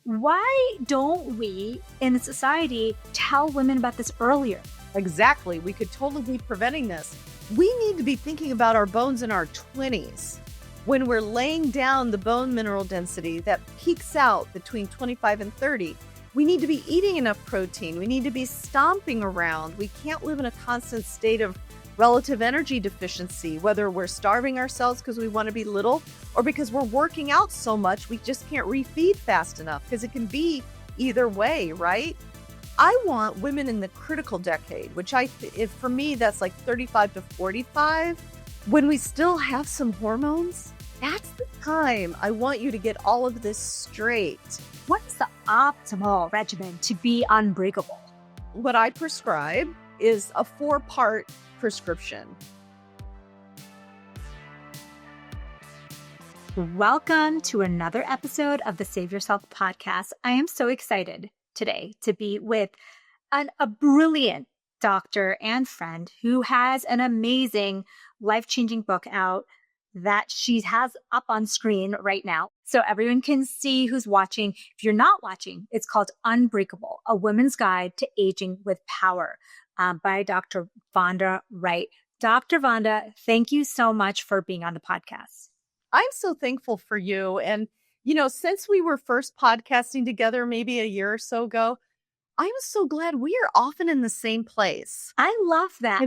Why don't we in society tell women about this earlier? Exactly. We could totally be preventing this. We need to be thinking about our bones in our 20s when we're laying down the bone mineral density that peaks out between 25 and 30. We need to be eating enough protein. We need to be stomping around. We can't live in a constant state of relative energy deficiency, whether we're starving ourselves because we want to be little or because we're working out so much we just can't refeed fast enough, because it can be either way, right? I want women in the critical decade, which for me, that's like 35 to 45, when we still have some hormones. That's the time I want you to get all of this straight. What is the optimal regimen to be unbreakable? What I prescribe is a 4-part prescription. Welcome to another episode of the Save Yourself podcast. I am so excited today to be with a brilliant doctor and friend who has an amazing life-changing book out that she has up on screen right now. So everyone can see who's watching. If you're not watching, it's called Unbreakable, A Woman's Guide to Aging with Power by Dr. Vonda Wright. Dr. Vonda, thank you so much for being on the podcast. I'm so thankful for you. And, since we were first podcasting together, maybe a year or so ago, I'm so glad we are often in the same place. I love that.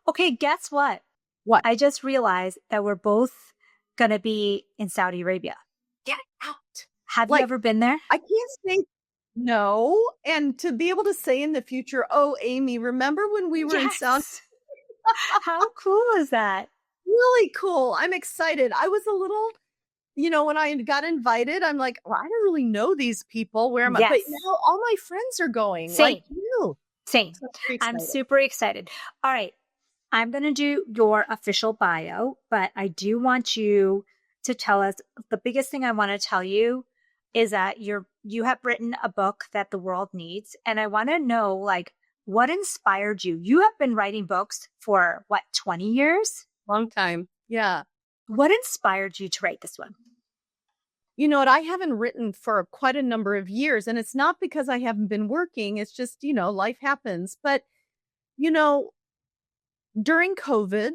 Okay, guess what? What? I just realized that we're both going to be in Saudi Arabia. Get out. Have you ever been there? I can't say no. And to be able to say in the future, oh, Amy, remember when we were in Saudi? How cool is that? Really cool. I'm excited. I was a little, when I got invited, I'm like, well, I don't really know these people. Where am I? But now all my friends are going. Same. Like you. Same. I'm super excited. All right. I'm going to do your official bio, but I do want you to tell us, the biggest thing I want to tell you is that you have written a book that the world needs. And I want to know, what inspired you? You have been writing books for 20 years? Long time. Yeah. What inspired you to write this one? You know what? I haven't written for quite a number of years, and it's not because I haven't been working. It's just, life happens. But, during COVID,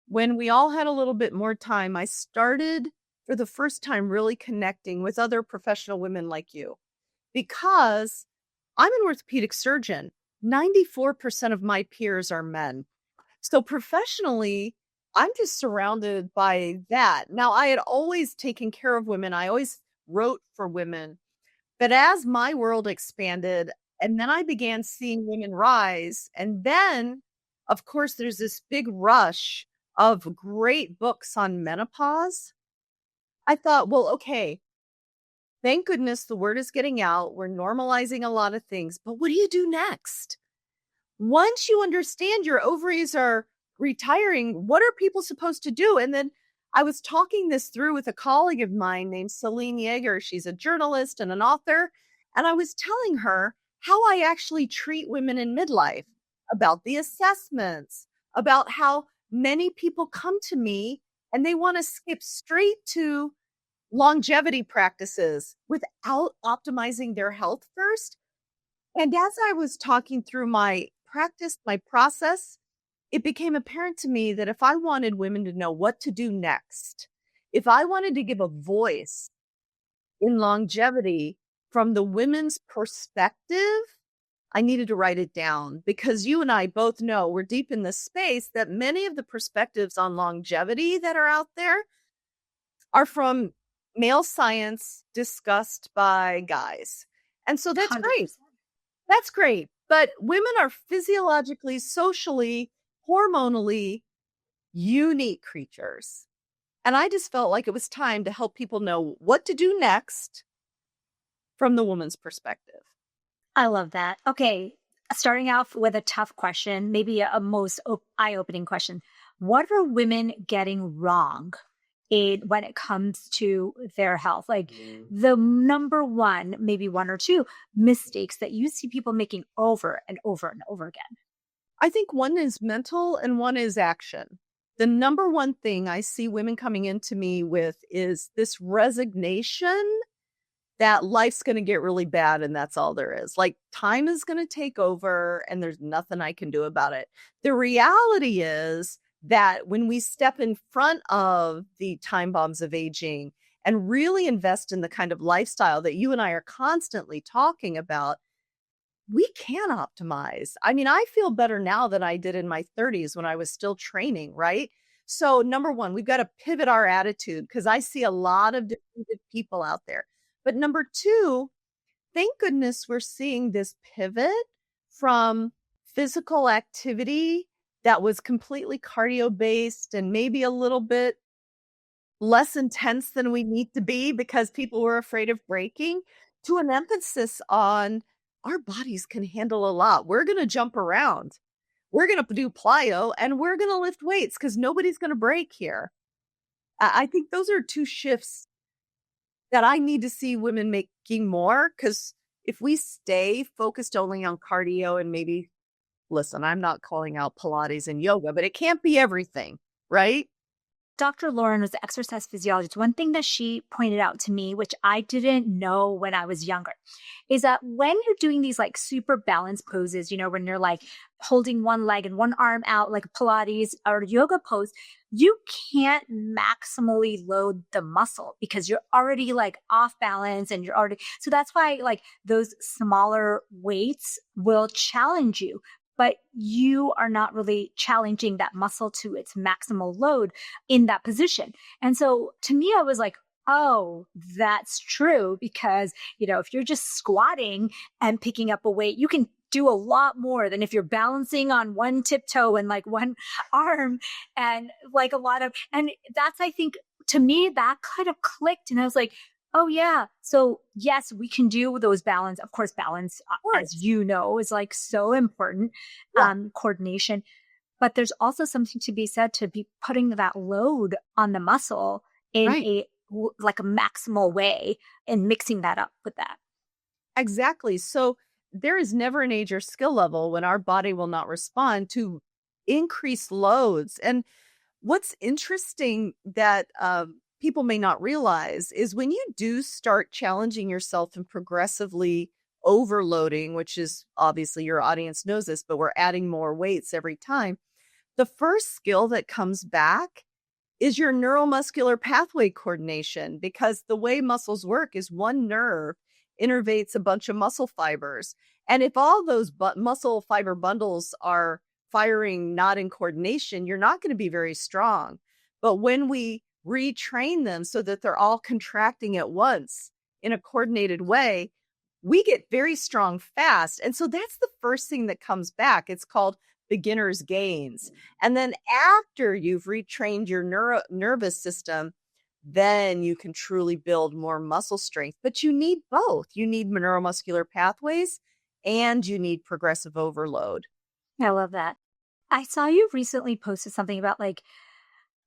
when we all had a little bit more time, I started for the first time really connecting with other professional women like you, because I'm an orthopedic surgeon. 94% of my peers are men. So professionally, I'm just surrounded by that. Now, I had always taken care of women. I always wrote for women. But as my world expanded, and then I began seeing women rise, and then of course, there's this big rush of great books on menopause. I thought, well, okay, thank goodness the word is getting out. We're normalizing a lot of things. But what do you do next? Once you understand your ovaries are retiring, what are people supposed to do? And then I was talking this through with a colleague of mine named Celine Yeager. She's a journalist and an author. And I was telling her how I actually treat women in midlife, about the assessments, about how many people come to me and they want to skip straight to longevity practices without optimizing their health first. And as I was talking through my practice, my process, it became apparent to me that if I wanted women to know what to do next, if I wanted to give a voice in longevity from the women's perspective, I needed to write it down, because you and I both know, we're deep in this space, that many of the perspectives on longevity that are out there are from male science discussed by guys. And so that's 100%. Great. That's great. But women are physiologically, socially, hormonally unique creatures. And I just felt like it was time to help people know what to do next from the woman's perspective. I love that. Okay. Starting off with a tough question, maybe a most eye-opening question. What are women getting wrong when it comes to their health? The number one, maybe one or two mistakes that you see people making over and over and over again. I think one is mental and one is action. The number one thing I see women coming into me with is this resignation that life's going to get really bad and that's all there is. Like time is going to take over and there's nothing I can do about it. The reality is that when we step in front of the time bombs of aging and really invest in the kind of lifestyle that you and I are constantly talking about, we can optimize. I mean, I feel better now than I did in my 30s when I was still training, right? So, number one, we've got to pivot our attitude because I see a lot of defeated people out there. But number two, thank goodness we're seeing this pivot from physical activity that was completely cardio based and maybe a little bit less intense than we need to be because people were afraid of breaking, to an emphasis on our bodies can handle a lot. We're going to jump around. We're going to do plyo and we're going to lift weights because nobody's going to break here. I think those are two shifts that I need to see women making more, because if we stay focused only on cardio and maybe, listen, I'm not calling out Pilates and yoga, but it can't be everything, right? Dr. Lauren was an exercise physiologist. One thing that she pointed out to me, which I didn't know when I was younger, is that when you're doing these like super balanced poses, when you're like holding one leg and one arm out, like Pilates or yoga pose, you can't maximally load the muscle because you're already like off balance and so that's why like those smaller weights will challenge you. But you are not really challenging that muscle to its maximal load in that position. And so to me, I was like, oh, that's true. Because, if you're just squatting and picking up a weight, you can do a lot more than if you're balancing on one tiptoe and like one arm and like and that's, I think, to me, that kind of clicked. And I was like, oh yeah. So yes, we can do those balance. Of course, balance, as you know, is like so important, coordination. But there's also something to be said to be putting that load on the muscle in a maximal way and mixing that up with that. Exactly. So there is never an age or skill level when our body will not respond to increased loads. And what's interesting that people may not realize is when you do start challenging yourself and progressively overloading, which is obviously your audience knows this, but we're adding more weights every time. The first skill that comes back is your neuromuscular pathway coordination, because the way muscles work is one nerve innervates a bunch of muscle fibers. And if all those muscle fiber bundles are firing not in coordination, you're not going to be very strong. But when we retrain them so that they're all contracting at once in a coordinated way, we get very strong fast. And so that's the first thing that comes back. It's called beginner's gains. And then after you've retrained your nervous system, then you can truly build more muscle strength. But you need both. You need neuromuscular pathways and you need progressive overload. I love that. I saw you recently posted something about like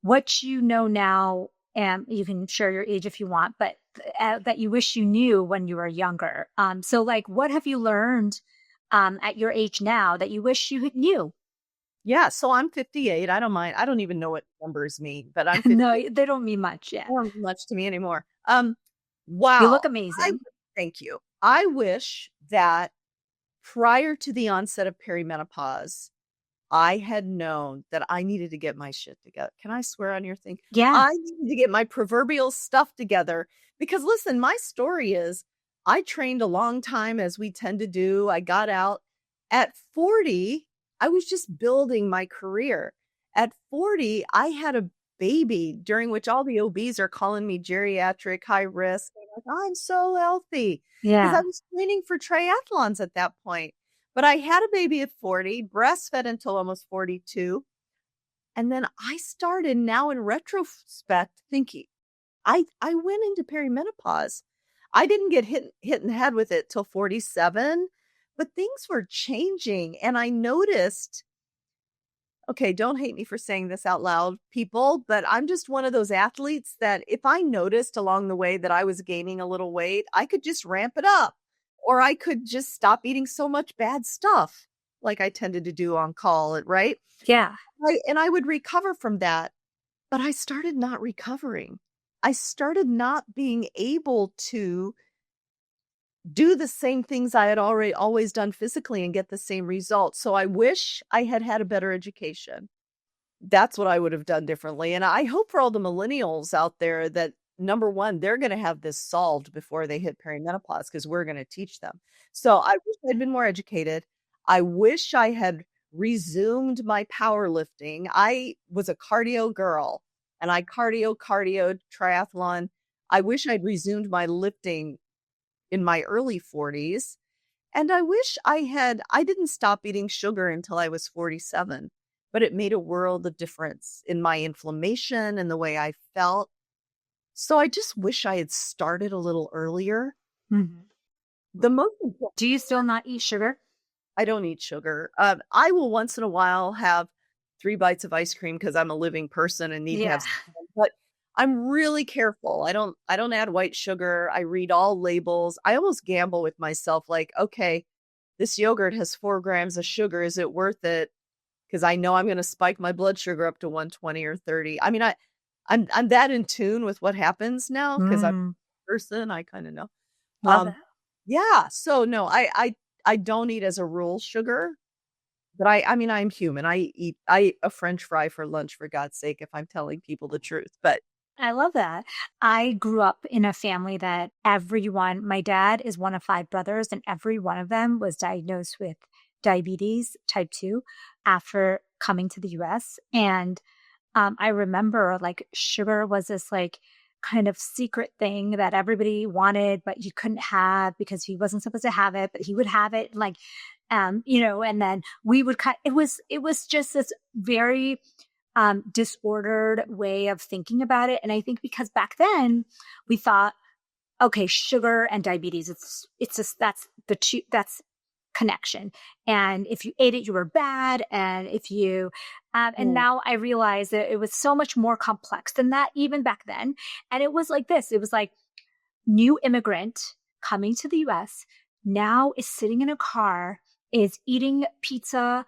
what you know now, and you can share your age if you want, but that you wish you knew when you were younger. So like, what have you learned at your age now that you wish you knew? Yeah, so I'm 58. I don't mind. I don't even know what numbers mean, but I'm 58. No, they don't mean much yet. They don't mean much to me anymore. Wow. You look amazing. Thank you. I wish that prior to the onset of perimenopause, I had known that I needed to get my shit together. Can I swear on your thing? Yeah. I needed to get my proverbial stuff together because listen, my story is I trained a long time, as we tend to do. I got out at 40. I was just building my career. At 40, I had a baby during which all the OBs are calling me geriatric, high risk. I'm so healthy. Yeah. Because I was training for triathlons at that point. But I had a baby at 40, breastfed until almost 42. And then I started now in retrospect thinking, I went into perimenopause. I didn't get hit in the head with it till 47, but things were changing. And I noticed, okay, don't hate me for saying this out loud, people, but I'm just one of those athletes that if I noticed along the way that I was gaining a little weight, I could just ramp it up. Or I could just stop eating so much bad stuff like I tended to do on call, right? Yeah. And I would recover from that. But I started not recovering. I started not being able to do the same things I had always done physically and get the same results. So I wish I had had a better education. That's what I would have done differently. And I hope for all the millennials out there that, number one, they're going to have this solved before they hit perimenopause because we're going to teach them. So I wish I'd been more educated. I wish I had resumed my powerlifting. I was a cardio girl and I cardioed triathlon. I wish I'd resumed my lifting in my early 40s. And I wish I didn't stop eating sugar until I was 47, but it made a world of difference in my inflammation and the way I felt. So I just wish I had started a little earlier. Mm-hmm. The most important, Do you still not eat sugar? I don't eat sugar. I will once in a while have 3 bites of ice cream because I'm a living person and need to have some, but I'm really careful. I don't add white sugar. I read all labels. I almost gamble with myself like, okay, this yogurt has 4 grams of sugar. Is it worth it? Because I know I'm going to spike my blood sugar up to 120 or 30. I mean, I'm that in tune with what happens now because I'm a person. I kind of know. Love that. Yeah. So no, I don't eat as a rule sugar, but I mean, I'm human. I eat a French fry for lunch, for God's sake, if I'm telling people the truth. But I love that. I grew up in a family that my dad is one of 5 brothers, and every one of them was diagnosed with diabetes type 2 after coming to the US. And I remember like sugar was this like kind of secret thing that everybody wanted, but you couldn't have because he wasn't supposed to have it, but he would have it. Like, and then we would it was just this very disordered way of thinking about it. And I think because back then we thought, okay, sugar and diabetes, it's just, that's connection. And if you ate it, you were bad. And if you, and now I realize that it was so much more complex than that, even back then. And it was like this, it was like new immigrant coming to the US now is sitting in a car, is eating pizza,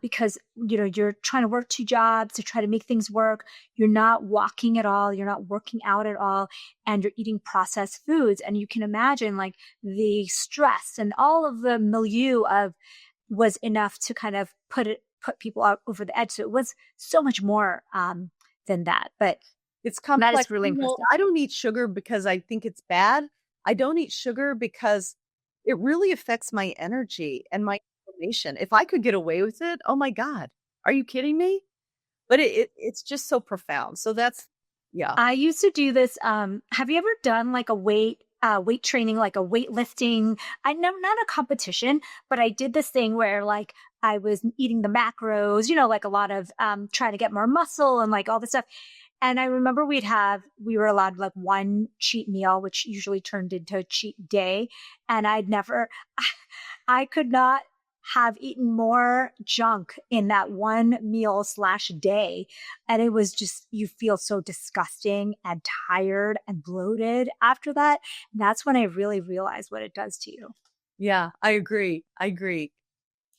because you're trying to work 2 jobs to try to make things work. You're not walking at all. You're not working out at all, and you're eating processed foods. And you can imagine like the stress and all of the milieu was enough to kind of put people out over the edge. So it was so much more than that. But it's complex. That is really impressive. I don't eat sugar because I think it's bad. I don't eat sugar because it really affects my energy and my inflammation. If I could get away with it, oh my God, are you kidding me? But it's just so profound. So that's, yeah. I used to do this. Have you ever done like a weight training, like a weightlifting? Not a competition, but I did this thing where like I was eating the macros, like a lot of trying to get more muscle and like all this stuff. And I remember we were allowed like one cheat meal, which usually turned into a cheat day. And I could not have eaten more junk in that one meal / day. And it was just, you feel so disgusting and tired and bloated after that. And that's when I really realized what it does to you. Yeah, I agree.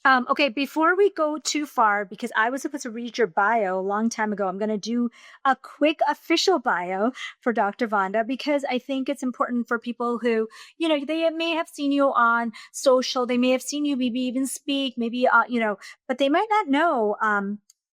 Okay, before we go too far, because I was supposed to read your bio a long time ago, I'm going to do a quick official bio for Dr. Vonda, because I think it's important for people who, they may have seen you on social, they may have seen you maybe even speak, maybe, but they might not know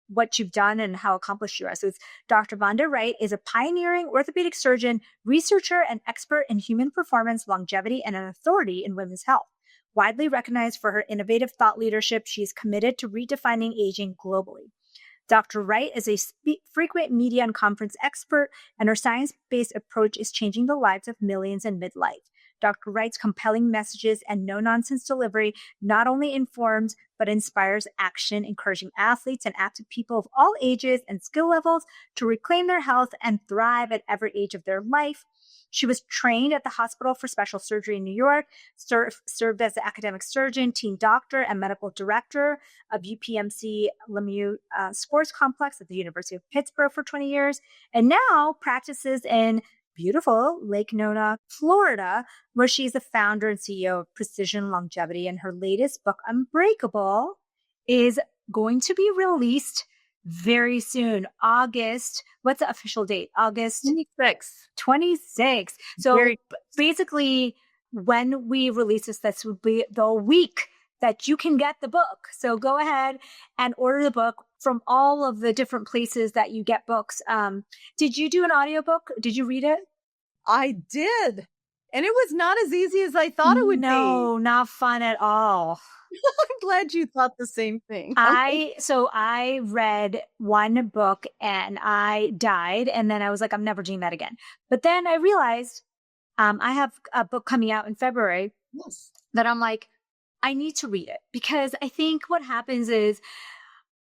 what you've done and how accomplished you are. So it's Dr. Vonda Wright is a pioneering orthopedic surgeon, researcher, and expert in human performance, longevity, and an authority in women's health. Widely recognized for her innovative thought leadership, she is committed to redefining aging globally. Dr. Wright is a frequent media and conference expert, and her science-based approach is changing the lives of millions in midlife. Dr. Wright's compelling messages and no-nonsense delivery not only informs but inspires action, encouraging athletes and active people of all ages and skill levels to reclaim their health and thrive at every age of their life. She was trained at the Hospital for Special Surgery in New York, served as an academic surgeon, team doctor, and medical director of UPMC Lemieux Sports Complex at the University of Pittsburgh for 20 years, and now practices in beautiful Lake Nona, Florida, where she's the founder and CEO of Precision Longevity. And her latest book, Unbreakable, is going to be released very soon. August. What's the official date? August 26. 26. So basically, when we release this would be the week that you can get the book. So go ahead and order the book from all of the different places that you get books. Did you do an audiobook? Did you read it? I did. And it was not as easy as I thought it would be. No, not fun at all. I'm glad you thought the same thing. So I read one book and I died. And then I was like, I'm never doing that again. But then I realized I have a book coming out in February that I'm like, I need to read it, because I think what happens is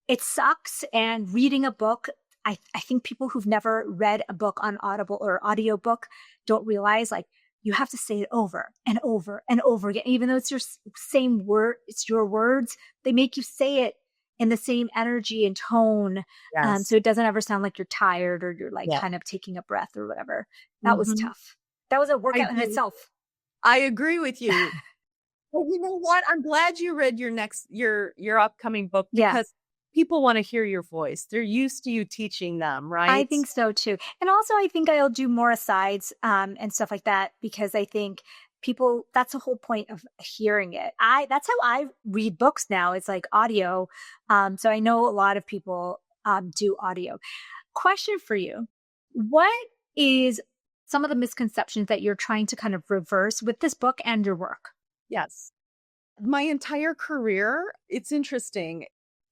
it sucks. And reading a book, I think people who've never read a book on Audible or audiobook don't realize, like, you have to say it over and over and over again. Even though it's your same word, it's your words, they make you say it in the same energy and tone. Yes. So it doesn't ever sound like you're tired or you're like kind of taking a breath or whatever. That was tough. That was a workout in itself. I agree with you. Well, you know what? I'm glad you read your upcoming book, because people want to hear your voice. They're used to you teaching them, right? I think so too. And also I think I'll do more asides and stuff like that, because I think people, that's the whole point of hearing it. That's how I read books now. It's like audio. So I know a lot of people do audio. Question for you. What is some of the misconceptions that you're trying to kind of reverse with this book and your work? Yes. My entire career, it's interesting.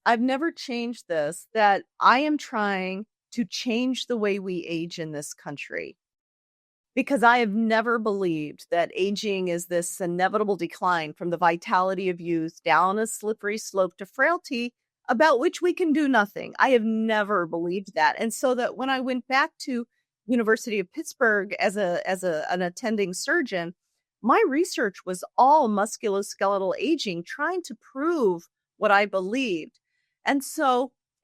I've never changed this, that I am trying to change the way we age in this country, because I have never believed that aging is this inevitable decline from the vitality of youth down a slippery slope to frailty, about which we can do nothing. I have never believed that. And so that when I went back to University of Pittsburgh as an attending surgeon, my research was all musculoskeletal aging, trying to prove what I believed. And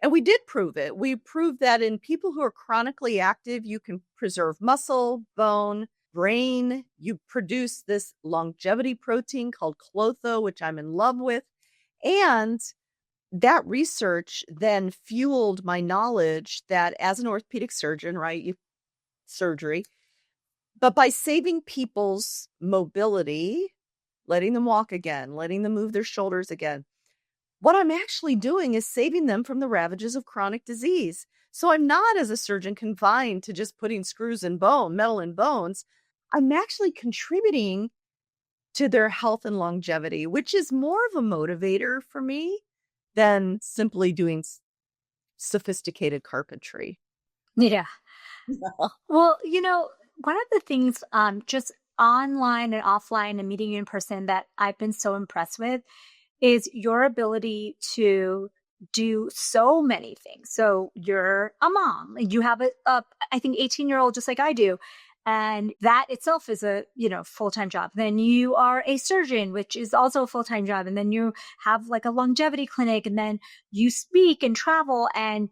we did prove it. We proved that in people who are chronically active, you can preserve muscle, bone, brain. You produce this longevity protein called clotho, which I'm in love with. And that research then fueled my knowledge that as an orthopedic surgeon, right, surgery, but by saving people's mobility, letting them walk again, letting them move their shoulders again, what I'm actually doing is saving them from the ravages of chronic disease. So I'm not, as a surgeon, confined to just putting screws in bone, metal in bones. I'm actually contributing to their health and longevity, which is more of a motivator for me than simply doing sophisticated carpentry. Yeah. Well, one of the things just online and offline and meeting you in person that I've been so impressed with is your ability to do so many things. So you're a mom, you have I think 18-year-old, just like I do. And that itself is a, full-time job. Then you are a surgeon, which is also a full-time job. And then you have like a longevity clinic, and then you speak and travel. And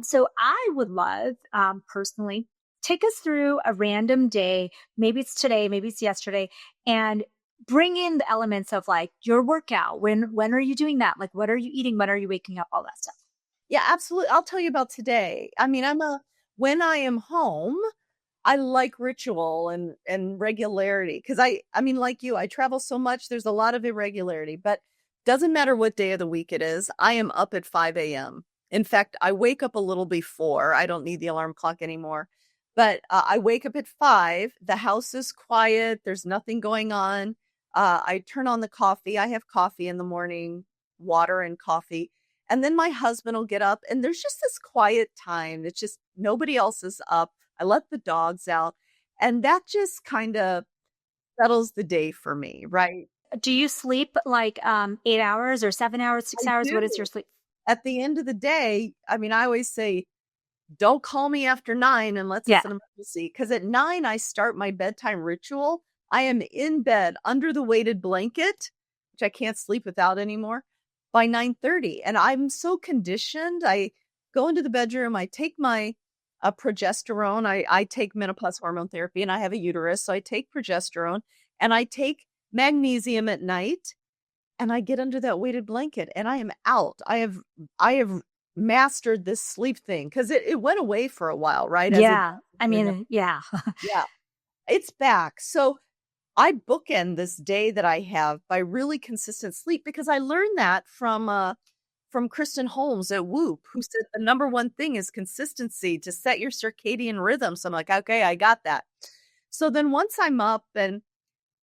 so I would love, personally, take us through a random day. Maybe it's today, maybe it's yesterday, and bring in the elements of like your workout. When are you doing that? Like, what are you eating? When are you waking up? All that stuff. Yeah, absolutely. I'll tell you about today. I mean, when I am home, I like ritual and regularity, because I mean, like you, I travel so much. There's a lot of irregularity, but doesn't matter what day of the week it is. I am up at 5 a.m. In fact, I wake up a little before. I don't need the alarm clock anymore, but I wake up at 5. The house is quiet. There's nothing going on. I turn on the coffee. I have coffee in the morning, water and coffee. And then my husband will get up, and there's just this quiet time. It's just nobody else is up. I let the dogs out, and that just kind of settles the day for me, right? Do you sleep like 8 hours or 7 hours, 6 hours? What is your sleep? At the end of the day, I mean, I always say, don't call me after 9 unless it's an emergency, because at 9, I start my bedtime ritual. I am in bed under the weighted blanket, which I can't sleep without anymore, by 9:30. And I'm so conditioned. I go into the bedroom, I take my progesterone. I take menopause hormone therapy, and I have a uterus. So I take progesterone, and I take magnesium at night, and I get under that weighted blanket, and I am out. I have mastered this sleep thing, because it went away for a while, right? Yeah. Yeah. It's back. So I bookend this day that I have by really consistent sleep, because I learned that from Kristen Holmes at Whoop, who said the number one thing is consistency to set your circadian rhythm. So I'm like, okay, I got that. So then once I'm up, and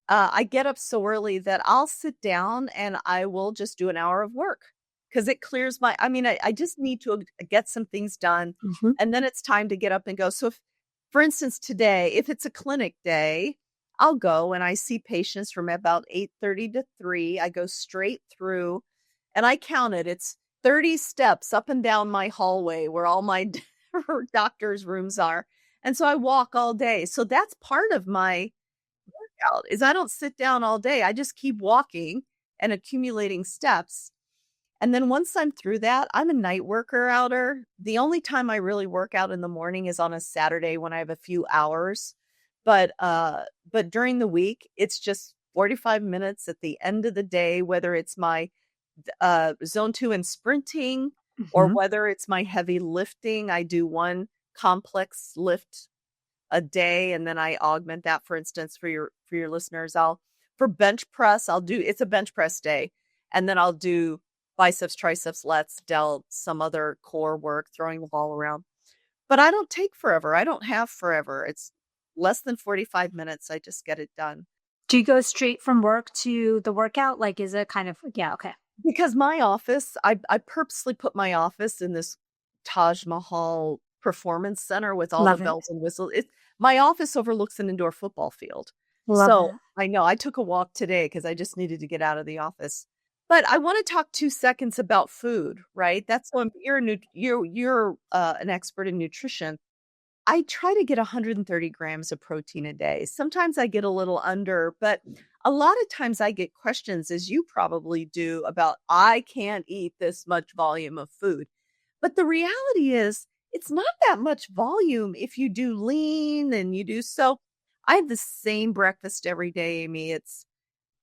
I get up so early that I'll sit down and I will just do an hour of work, because it clears I just need to get some things done. Mhm. And then it's time to get up and go. So if, for instance, today, if it's a clinic day, I'll go and I see patients from about 8:30 to 3. I go straight through and I counted. It's 30 steps up and down my hallway where all my doctor's rooms are. And so I walk all day. So that's part of my workout, is I don't sit down all day. I just keep walking and accumulating steps. And then once I'm through that, I'm a night worker outer. The only time I really work out in the morning is on a Saturday when I have a few hours. But during the week, it's just 45 minutes at the end of the day, whether it's my zone 2 and sprinting, or Mhm. whether it's my heavy lifting. I do one complex lift a day, and then I augment that. For instance, for your listeners, for bench press, it's a bench press day, and then I'll do biceps, triceps, lats, delt, some other core work, throwing the ball around. But I don't take forever. I don't have forever. It's less than 45 minutes. I just get it done. Do you go straight from work to the workout? Like, is it kind of, yeah, okay. Because my office, I purposely put my office in this Taj Mahal performance center with all the Love it. bells and whistles. My office overlooks an indoor football field. Love So it. I know I took a walk today because I just needed to get out of the office. But I want to talk 2 seconds about food, right? That's so you're an expert in nutrition. I try to get 130 grams of protein a day. Sometimes I get a little under, but a lot of times I get questions, as you probably do, about I can't eat this much volume of food. But the reality is, it's not that much volume if you do lean and you do so. I have the same breakfast every day, Amy. It's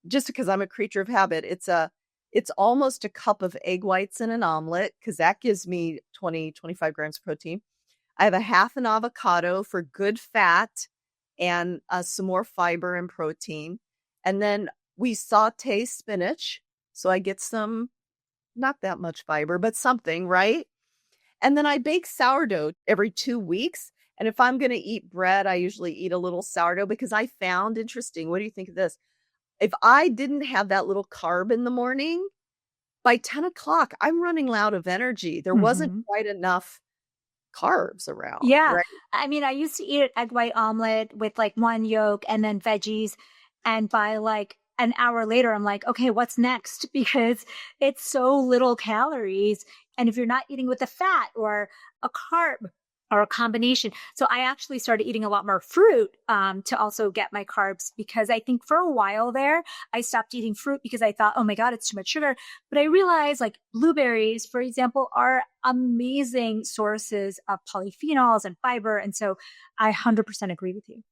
just because I'm a creature of habit. It's almost a cup of egg whites in an omelet, because that gives me 25 grams of protein. I have a half an avocado for good fat and some more fiber and protein. And then we saute spinach. So I get some, not that much fiber, but something, right? And then I bake sourdough every 2 weeks. And if I'm going to eat bread, I usually eat a little sourdough, because I found interesting. What do you think of this? If I didn't have that little carb in the morning, by 10 o'clock, I'm running out of energy. There wasn't Mhm. quite enough carbs around, Yeah. right? I mean, I used to eat an egg white omelet with like one yolk and then veggies. And by like an hour later, I'm like, okay, what's next? Because it's so little calories. And if you're not eating with a fat or a carb or a combination. So I actually started eating a lot more fruit to also get my carbs, because I think for a while there, I stopped eating fruit because I thought, oh my God, it's too much sugar. But I realized like blueberries, for example, are amazing sources of polyphenols and fiber. And so I 100% agree with you.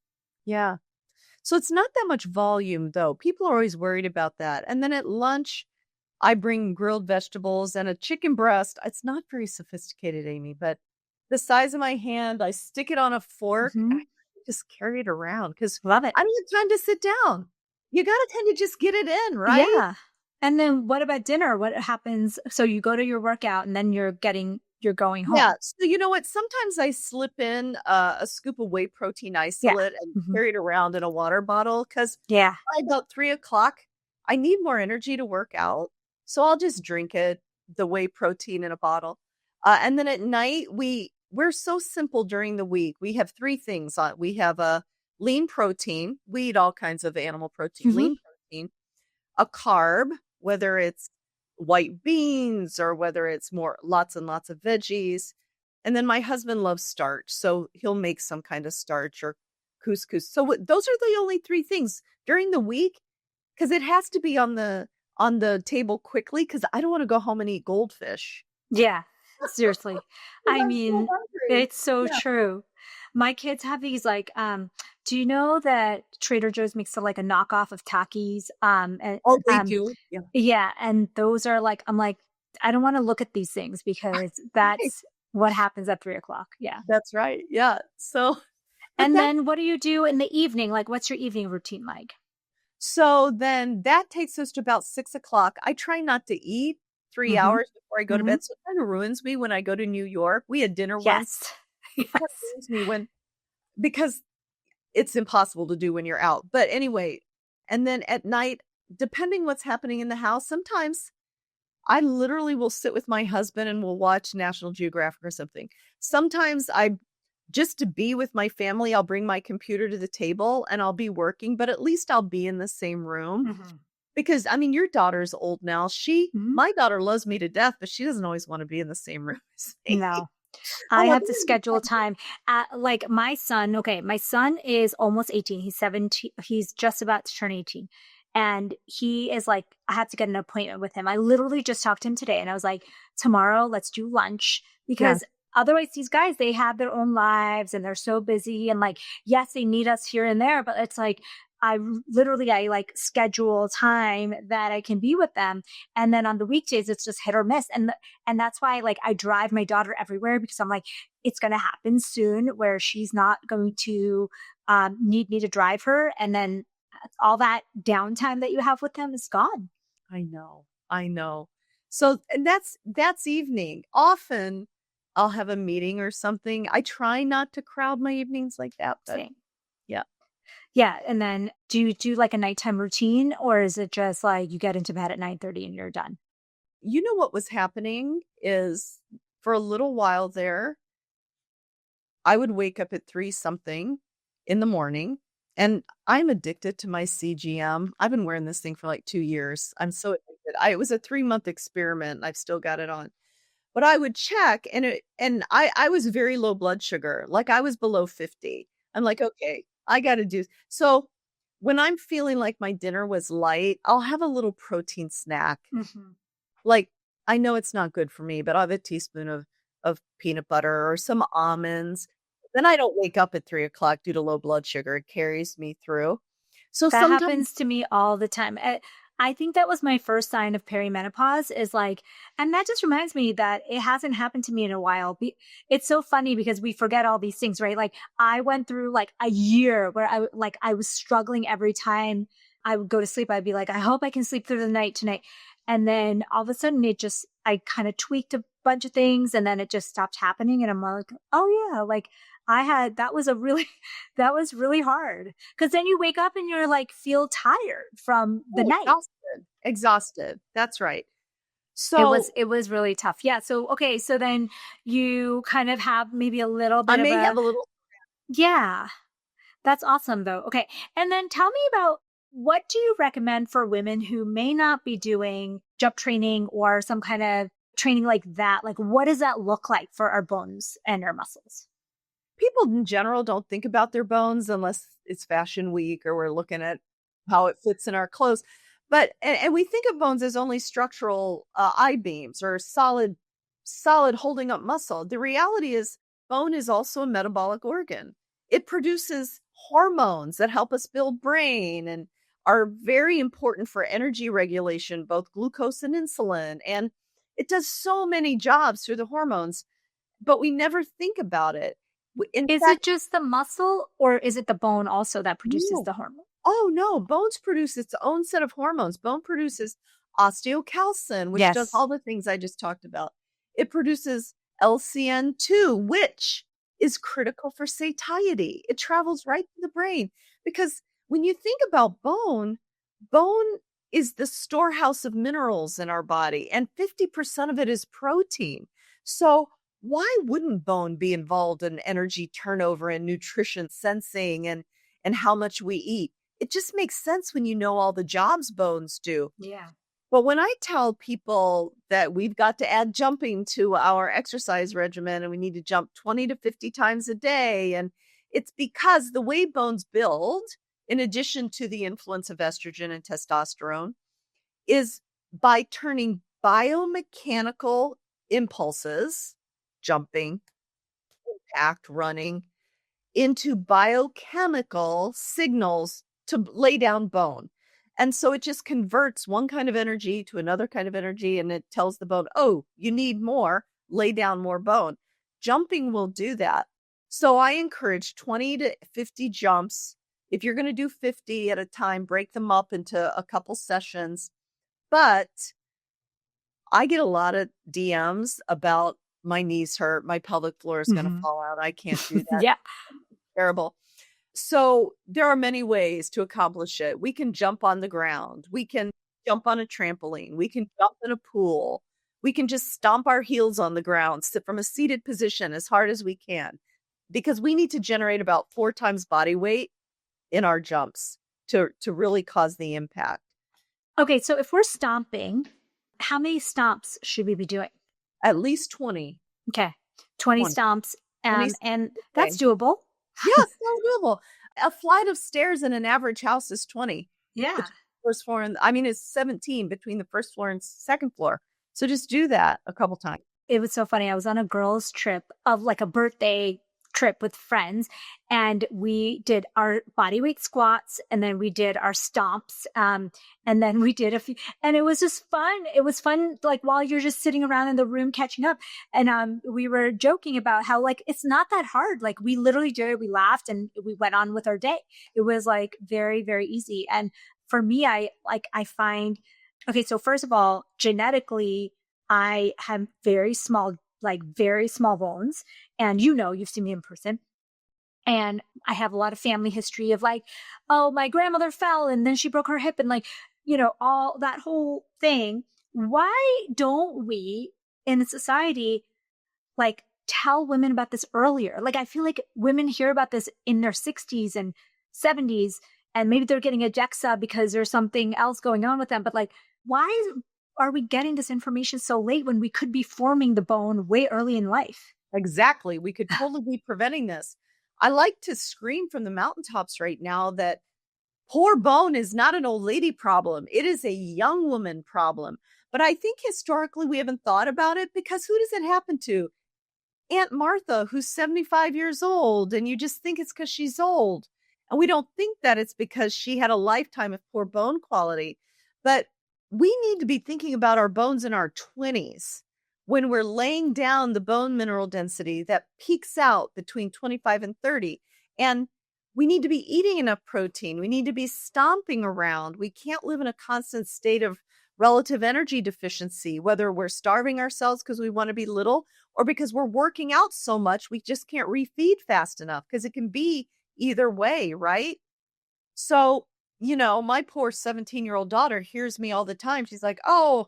Yeah. So it's not that much volume, though. People are always worried about that. And then at lunch, I bring grilled vegetables and a chicken breast. It's not very sophisticated, Amy, but the size of my hand, I stick it on a fork. Mm-hmm. I just carry it around because Love it. I don't have time to sit down. You got to tend to just get it in, right? Yeah. And then what about dinner? What happens? So you go to your workout and then you're going Yeah. home. So you know what? Sometimes I slip in a scoop of whey protein Yeah. isolate and Hmm. carry it around in a water bottle, because Yeah. by about 3 o'clock, I need more energy to work out. So I'll just drink it, the whey protein in a bottle. And then at night, we're so simple during the week. We have 3 things on. We have a lean protein. We eat all kinds of animal protein, Hmm. lean protein, a carb, whether it's white beans or whether it's more lots and lots of veggies. And then my husband loves starch, so he'll make some kind of starch or couscous. So those are the only 3 things during the week, because it has to be on the table quickly, because I don't want to go home and eat goldfish. Yeah. Seriously. 'Cause I I'm so mean, hungry. it's so Yeah. true. My kids have these like, do you know that Trader Joe's makes like a knockoff of Takis? Oh, they do? Yeah. Yeah. And those are like, I'm like, I don't want to look at these things because Right. that's what happens at 3 o'clock. Yeah. That's right. Yeah. So, but And that then what do you do in the evening? Like, what's your evening routine like? So then that takes us to about 6 o'clock. I try not to eat 3 Mm-hmm. hours before I go to bed. So it kind of ruins me when I go to New York. We had dinner once. Yes. It kind of Yes. ruins me because it's impossible to do when you're out. But anyway, and then at night, depending what's happening in the house, sometimes I literally will sit with my husband and we'll watch National Geographic or something. Sometimes just to be with my family, I'll bring my computer to the table and I'll be working, but at least I'll be in the same room. Mm-hmm. Because I mean, your daughter's old now. Mm-hmm. My daughter loves me to death, but she doesn't always want to be in the same room as me. No. I'm I like, have to schedule time like my son. Okay. My son is almost 18. He's 17. He's just about to turn 18. And he is like, I have to get an appointment with him. I literally just talked to him today and I was like, tomorrow, let's do lunch yeah, because otherwise these guys, they have their own lives and they're so busy. And like, yes, they need us here and there, but it's like, I like schedule time that I can be with them. And then on the weekdays, it's just hit or miss. And that's why like I drive my daughter everywhere because I'm like, it's going to happen soon where she's not going to need me to drive her. And then all that downtime that you have with them is gone. I know. I know. So and that's evening. Often I'll have a meeting or something. I try not to crowd my evenings like that, but Same. yeah. Yeah. And then do you do like a nighttime routine or is it just like you get into bed at 9:30 and you're done? You know what was happening is for a little while there, I would wake up at 3 something in the morning, and I'm addicted to my CGM. I've been wearing this thing for like 2 years. I'm so addicted. It was a 3-month experiment, and I've still got it on. But I would check, and I was very low blood sugar, like, I was below 50. I'm like, "Okay, I gotta do." So, when I'm feeling like my dinner was light, I'll have a little protein snack. Mm-hmm. Like, I know it's not good for me, but I'll have a teaspoon of peanut butter or some almonds. Then I don't wake up at 3 o'clock due to low blood sugar. It carries me through. So That sometimes happens to me all the time. I think that was my first sign of perimenopause is like, and that just reminds me that it hasn't happened to me in a while. It's so funny because we forget all these things, right? Like I went through like a year where I was struggling every time I would go to sleep. I'd be like, I hope I can sleep through the night tonight. And then all of a sudden I kind of tweaked a bunch of things and then it just stopped happening. And I'm like, oh yeah, like that was that was really hard. Cause then you wake up and you're like, feel tired from the night. exhausted. That's right. So It was really tough. Yeah. So, okay. So then you kind of have maybe a little I bit of may have a little. yeah, that's awesome though. Okay. And then tell me about what do you recommend for women who may not be doing jump training or some kind of training like that? Like, what does that look like for our bones and our muscles? People in general don't think about their bones unless it's fashion week or we're looking at how it fits in our clothes. But and we think of bones as only structural I-beams or solid holding up muscle. The reality is bone is also a metabolic organ. It produces hormones that help us build brain and are very important for energy regulation, both glucose and insulin. And it does so many jobs through the hormones, but we never think about it. In Is fact, it just the muscle or is it the bone also that produces no. the hormone? Oh, no. Bones produce its own set of hormones. Bone produces osteocalcin, which does Yes. all the things I just talked about. It produces LCN2, which is critical for satiety. It travels right to the brain because when you think about bone is the storehouse of minerals in our body, and 50% of it is protein. So why wouldn't bone be involved in energy turnover and nutrition sensing and how much we eat? It just makes sense when you know all the jobs bones do. Yeah. But when I tell people that we've got to add jumping to our exercise regimen and we need to jump 20 to 50 times a day, and it's because the way bones build, in addition to the influence of estrogen and testosterone, is by turning biomechanical impulses, jumping, impact, running, into biochemical signals to lay down bone. And so it just converts one kind of energy to another kind of energy, and it tells the bone, oh, you need more, lay down more bone. Jumping will do that. So I encourage 20 to 50 jumps If you're going to do 50 at a time, break them up into a couple sessions. But I get a lot of DMs about my knees hurt, my pelvic floor is going to fall out. I can't do that. Yeah. Terrible. So there are many ways to accomplish it. We can jump on the ground. We can jump on a trampoline. We can jump in a pool. We can just stomp our heels on the ground, sit from a seated position as hard as we can, because we need to generate about 4 times body weight in our jumps to really cause the impact. Okay, so if we're stomping, how many stomps should we be doing? At least 20. Okay, 20 stomps, 20 and that's doable. Yes, so doable. A flight of stairs in an average house is 20. Yeah. First floor, and it's 17 between the first floor and second floor. So just do that a couple times. It was so funny. I was on a girls' trip of like a birthday trip with friends, and we did our body weight squats, and then we did our stomps, and then we did a few, and it was just fun. It was fun, like while you're just sitting around in the room catching up. And we were joking about how like it's not that hard. Like we literally did it, we laughed, and we went on with our day. It was like very, very easy. And for me, I find, okay, so first of all, genetically, I have very small bones. And you've seen me in person. And I have a lot of family history of like, oh, my grandmother fell and then she broke her hip and like, all that whole thing. Why don't we in society like tell women about this earlier? Like, I feel like women hear about this in their 60s and 70s, and maybe they're getting a DEXA because there's something else going on with them. But like, why are we getting this information so late when we could be forming the bone way early in life? Exactly. We could totally be preventing this. I like to scream from the mountaintops right now that poor bone is not an old lady problem. It is a young woman problem. But I think historically we haven't thought about it, because who does it happen to? Aunt Martha, who's 75 years old, and you just think it's because she's old. And we don't think that it's because she had a lifetime of poor bone quality. But we need to be thinking about our bones in our 20s, when we're laying down the bone mineral density that peaks out between 25 and 30. And we need to be eating enough protein. We need to be stomping around. We can't live in a constant state of relative energy deficiency, whether we're starving ourselves because we want to be little, or because we're working out so much we just can't refeed fast enough, because it can be either way, right? So, my poor 17-year-old daughter hears me all the time. She's like, oh,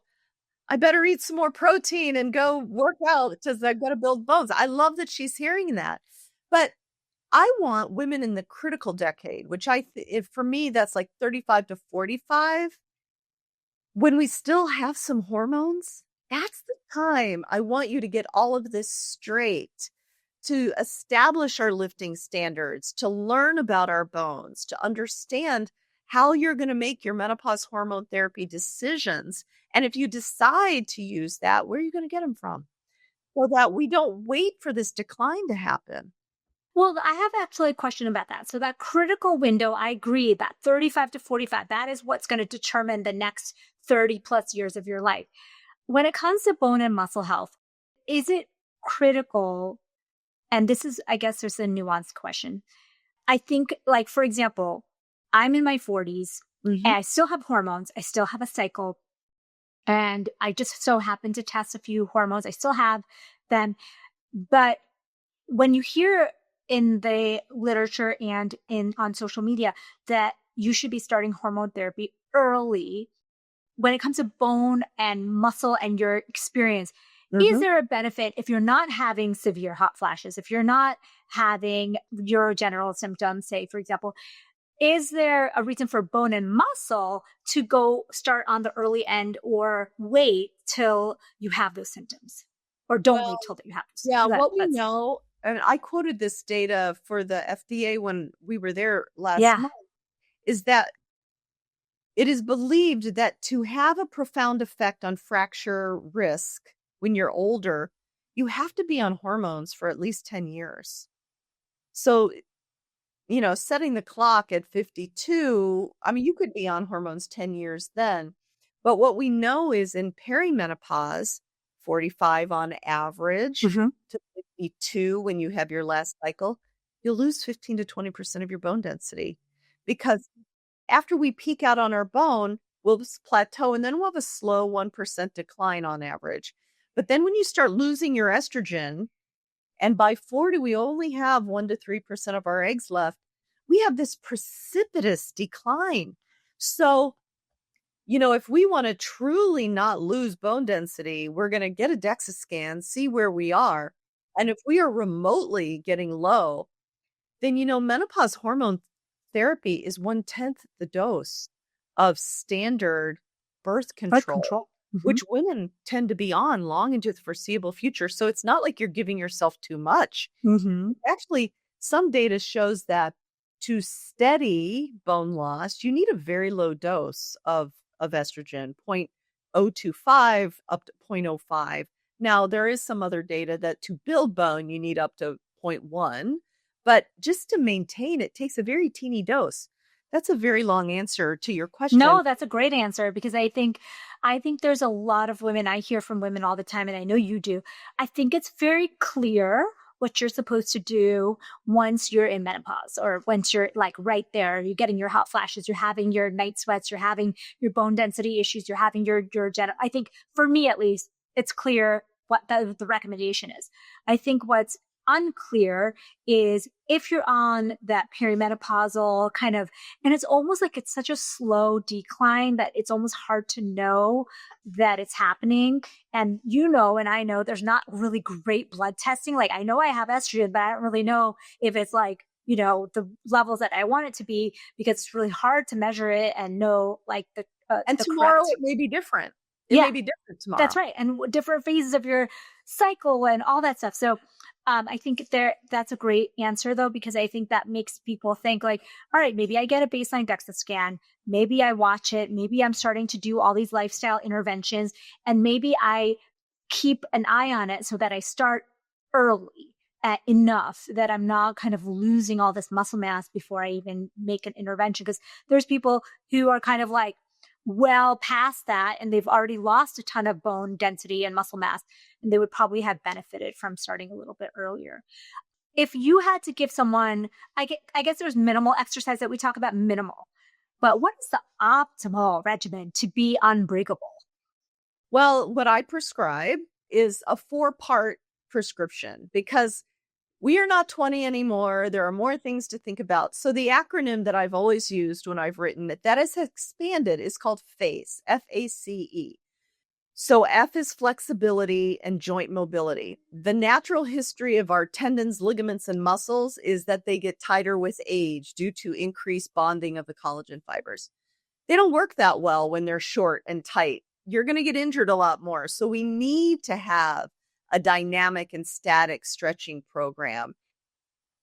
I better eat some more protein and go work out because I've got to build bones. I love that she's hearing that. But I want women in the critical decade, which for me, that's like 35 to 45. When we still have some hormones, that's the time I want you to get all of this straight, to establish our lifting standards, to learn about our bones, to understand how you're going to make your menopause hormone therapy decisions. And if you decide to use that, where are you going to get them from? So that we don't wait for this decline to happen. Well, I have actually a question about that. So that critical window, I agree, that 35 to 45, that is what's going to determine the next 30 plus years of your life. When it comes to bone and muscle health, is it critical? And this is, I guess there's a nuanced question. I think, like, for example, I'm in my 40s and I still have hormones. I still have a cycle. And I just so happen to test a few hormones. I still have them. But when you hear in the literature and on social media that you should be starting hormone therapy early, when it comes to bone and muscle and your experience, is there a benefit if you're not having severe hot flashes, if you're not having urogenital symptoms, say, for example, is there a reason for bone and muscle to go start on the early end, or wait till you have those symptoms, or don't wait till that you have those? Yeah, what we know, and I quoted this data for the FDA when we were there last month, is that it is believed that to have a profound effect on fracture risk when you're older, you have to be on hormones for at least 10 years. So, setting the clock at 52, you could be on hormones 10 years then. But what we know is in perimenopause, 45 on average to 52 when you have your last cycle, you'll lose 15 to 20% of your bone density, because after we peak out on our bone, we'll just plateau and then we'll have a slow 1% decline on average. But then when you start losing your estrogen, and by 40, we only have 1 to 3% of our eggs left, we have this precipitous decline. So, if we want to truly not lose bone density, we're going to get a DEXA scan, see where we are. And if we are remotely getting low, then, menopause hormone therapy is 1/10 the dose of standard birth control, which women tend to be on long into the foreseeable future. So it's not like you're giving yourself too much. Actually, some data shows that to steady bone loss, you need a very low dose of estrogen, 0.025 up to 0.05. Now, there is some other data that to build bone, you need up to 0.1, but just to maintain it takes a very teeny dose. That's a very long answer to your question. No, that's a great answer, because I think there's a lot of women, I hear from women all the time, and I know you do. I think it's very clear what you're supposed to do once you're in menopause, or once you're like right there, you're getting your hot flashes, you're having your night sweats, you're having your bone density issues, you're having your I think for me at least, it's clear what the recommendation is. I think what's unclear is if you're on that perimenopausal kind of, and it's almost like it's such a slow decline that it's almost hard to know that it's happening. And and I know there's not really great blood testing. Like, I know I have estrogen, but I don't really know if it's like, the levels that I want it to be, because it's really hard to measure it and know like and the tomorrow correct. It may be different. It may be different tomorrow. That's right. And different phases of your cycle and all that stuff. So I think that's a great answer, though, because I think that makes people think like, all right, maybe I get a baseline DEXA scan. Maybe I watch it. Maybe I'm starting to do all these lifestyle interventions, and maybe I keep an eye on it so that I start early enough that I'm not kind of losing all this muscle mass before I even make an intervention. Because there's people who are kind of like well past that, and they've already lost a ton of bone density and muscle mass, and they would probably have benefited from starting a little bit earlier. If you had to give someone, I guess there's minimal exercise that we talk about, minimal, but what is the optimal regimen to be unbreakable? Well, what I prescribe is a 4-part prescription, because we are not 20 anymore. There are more things to think about. So the acronym that I've always used when I've written it, that is expanded, is called FACE, F-A-C-E. So F is flexibility and joint mobility. The natural history of our tendons, ligaments, and muscles is that they get tighter with age due to increased bonding of the collagen fibers. They don't work that well when they're short and tight. You're going to get injured a lot more. So we need to have a dynamic and static stretching program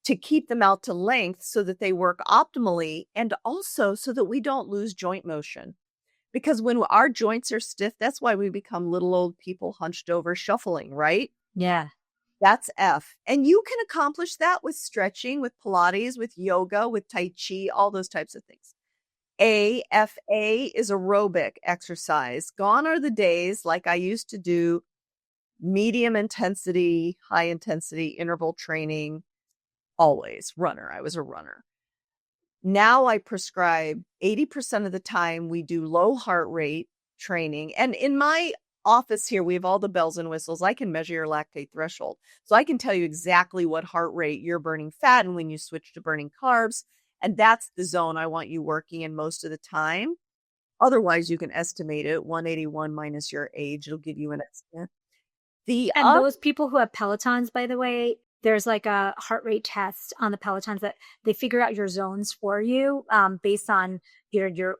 to keep them out to length so that they work optimally, and also so that we don't lose joint motion. Because when our joints are stiff, that's why we become little old people hunched over shuffling, right? Yeah. That's F. And you can accomplish that with stretching, with Pilates, with yoga, with Tai Chi, all those types of things. FA is aerobic exercise. Gone are the days like I used to do medium intensity, high intensity interval training, always runner. I was a runner. Now I prescribe 80% of the time we do low heart rate training. And in my office here, we have all the bells and whistles. I can measure your lactate threshold. So I can tell you exactly what heart rate you're burning fat and when you switch to burning carbs. And that's the zone I want you working in most of the time. Otherwise, you can estimate it. 181 minus your age, it'll give you an estimate. Those people who have Pelotons, by the way, there's like a heart rate test on the Pelotons that they figure out your zones for you based on your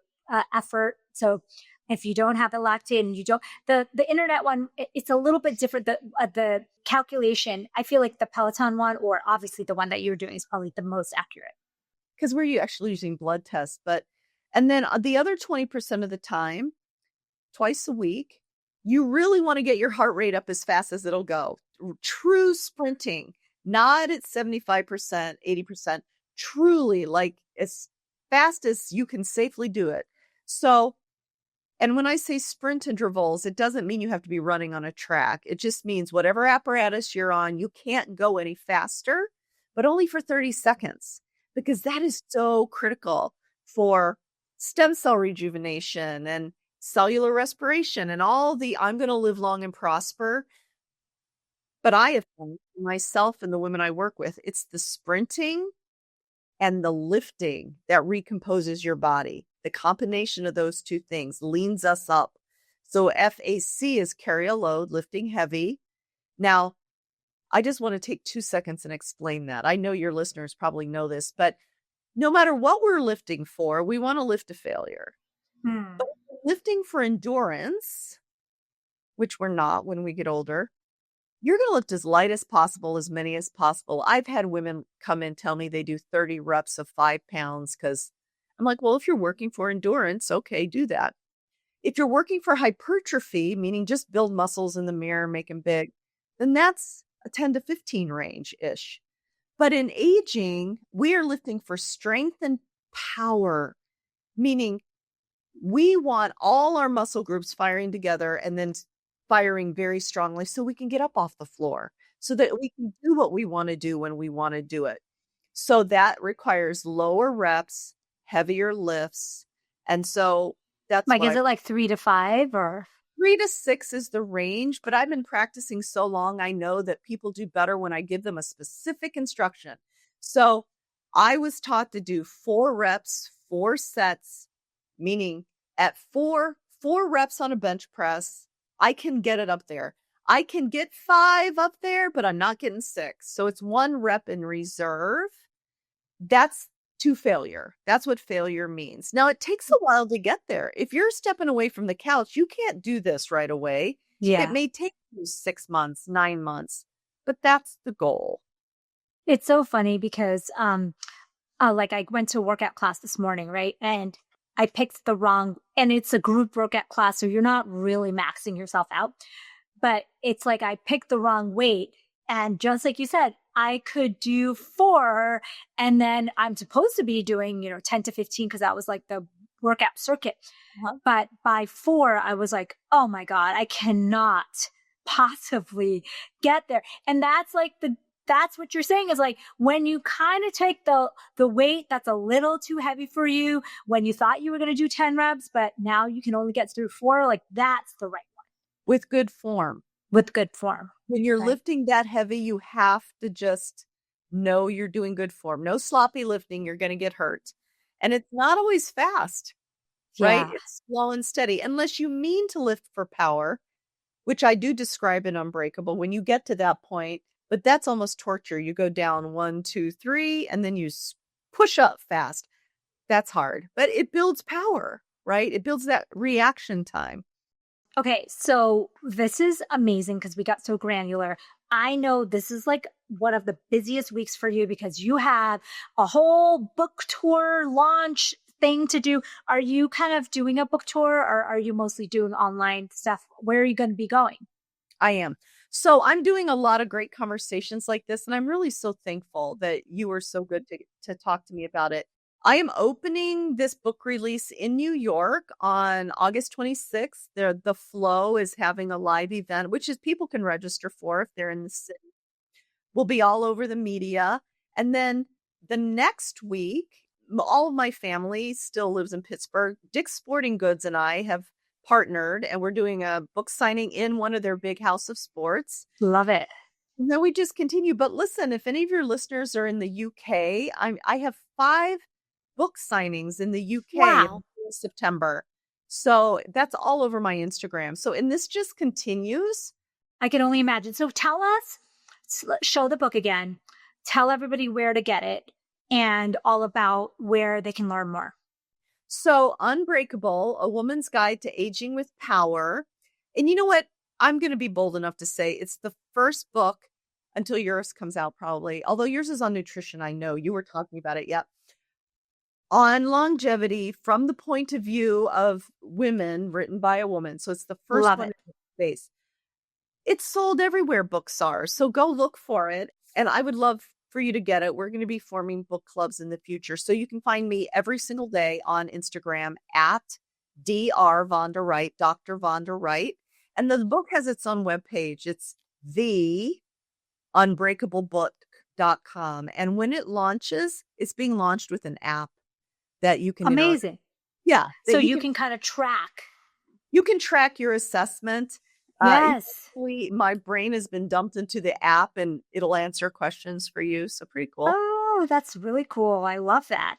effort. So if you don't have the lactate and you don't, the internet one, it's a little bit different. The calculation, I feel like the Peloton one, or obviously the one that you're doing, is probably the most accurate. Because we're actually using blood tests. And then the other 20% of the time, twice a week, you really want to get your heart rate up as fast as it'll go. True sprinting, not at 75%, 80%, truly like as fast as you can safely do it. So, and when I say sprint intervals, it doesn't mean you have to be running on a track. It just means whatever apparatus you're on, you can't go any faster, but only for 30 seconds, because that is so critical. for stem cell rejuvenation and cellular respiration and all the I'm going to live long and prosper. But I have found myself and the women I work with, it's the sprinting and the lifting that recomposes your body. The combination of those two things leans us up. So FAC is carry a load, lifting heavy. Now, I just want to take 2 seconds and explain that. I know your listeners probably know this, but no matter what we're lifting for, we want to lift to failure. But lifting for endurance, which we're not when we get older, you're going to lift as light as possible, as many as possible. I've had women come in, tell me they do 30 reps of 5 pounds because I'm like, well, if you're working for endurance, okay, do that. If you're working for hypertrophy, meaning just build muscles in the mirror, make them big, then that's a 10 to 15 range-ish. But in aging, we are lifting for strength and power, meaning we want all our muscle groups firing together and then firing very strongly so we can get up off the floor, so that we can do what we want to do when we want to do it. So that requires lower reps, heavier lifts. And so that's like, is it like 3 to 5 or 3 to 6 is the range, but I've been practicing so long, I know that people do better when I give them a specific instruction. So I was taught to do 4 reps, 4 sets, meaning at 4 reps on a bench press, I can get it up there. I can get 5 up there, but I'm not getting 6. So it's 1 rep in reserve. That's to failure. That's what failure means. Now, it takes a while to get there. If you're stepping away from the couch, you can't do this right away. Yeah. It may take you 6 months, 9 months, but that's the goal. It's so funny because like I went to a workout class this morning, right? And I picked the wrong, and it's a group workout class, so you're not really maxing yourself out. But it's like I picked the wrong weight. And just like you said, I could do 4, and then I'm supposed to be doing, 10 to 15 because that was like the workout circuit. But by 4, I was like, oh my God, I cannot possibly get there. And that's like that's what you're saying is like when you kind of take the weight that's a little too heavy for you, when you thought you were going to do 10 reps, but now you can only get through 4, like that's the right one. With good form. With good form. When you're lifting that heavy, you have to just know you're doing good form. No sloppy lifting, you're going to get hurt. And it's not always fast, right? Yeah. It's slow and steady. Unless you mean to lift for power, which I do describe in Unbreakable, when you get to that point, but that's almost torture. You go down 1, 2, 3, and then you push up fast. That's hard, but it builds power, right? It builds that reaction time. Okay, so this is amazing because we got so granular. I know this is like one of the busiest weeks for you because you have a whole book tour launch thing to do. Are you kind of doing a book tour, or are you mostly doing online stuff? Where are you going to be going? I am. So I'm doing a lot of great conversations like this, and I'm really so thankful that you were so good to talk to me about it. I am opening this book release in New York on August 26th. The Flow is having a live event, which is people can register for if they're in the city. We'll be all over the media. And then the next week, all of my family still lives in Pittsburgh. Dick's Sporting Goods and I have partnered, and we're doing a book signing in one of their big house of sports. Love it. And then we just continue. But listen, if any of your listeners are in the UK, I have 5 book signings in the UK in September. So that's all over my Instagram. So, and this just continues. I can only imagine. So tell us, show the book again, tell everybody where to get it and all about where they can learn more. So Unbreakable, A Woman's Guide to Aging with Power. And you know what? I'm going to be bold enough to say it's the first book until yours comes out probably. Although yours is on nutrition. I know you were talking about it. Yep. On longevity from the point of view of women, written by a woman. So it's the first one in the space. It's sold everywhere books are. So go look for it. And I would love for you to get it. We're going to be forming book clubs in the future. So you can find me every single day on Instagram at Dr. Vonda Wright, Dr. Vonda Wright. And the book has its own webpage. It's theunbreakablebook.com. And when it launches, it's being launched with an app. that you can, Amazing. yeah. So you can kind of track. You can track your assessment. Yes. My brain has been dumped into the app and it'll answer questions for you. So pretty cool. Oh, that's really cool. I love that.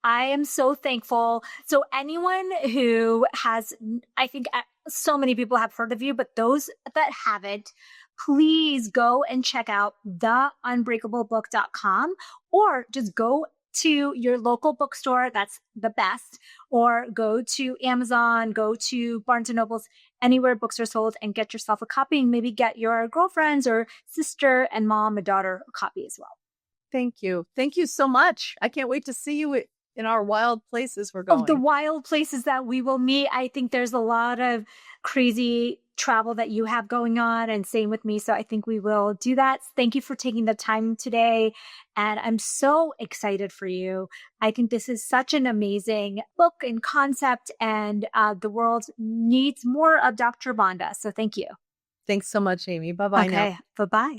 I am so thankful. So anyone who has, I think so many people have heard of you, but those that haven't, please go and check out theunbreakablebook.com or just go to your local bookstore. That's the best. Or go to Amazon, go to Barnes and Nobles, anywhere books are sold, and get yourself a copy, and maybe get your girlfriends or sister and mom and daughter a copy as well. Thank you. Thank you so much. I can't wait to see you in our wild places we're going. Of the wild places that we will meet. I think there's a lot of crazy travel that you have going on, and same with me. So I think we will do that. Thank you for taking the time today. And I'm so excited for you. I think this is such an amazing book and concept, and the world needs more of Dr. Vonda. So thank you. Thanks so much, Amy. Bye-bye now. Okay. Bye-bye.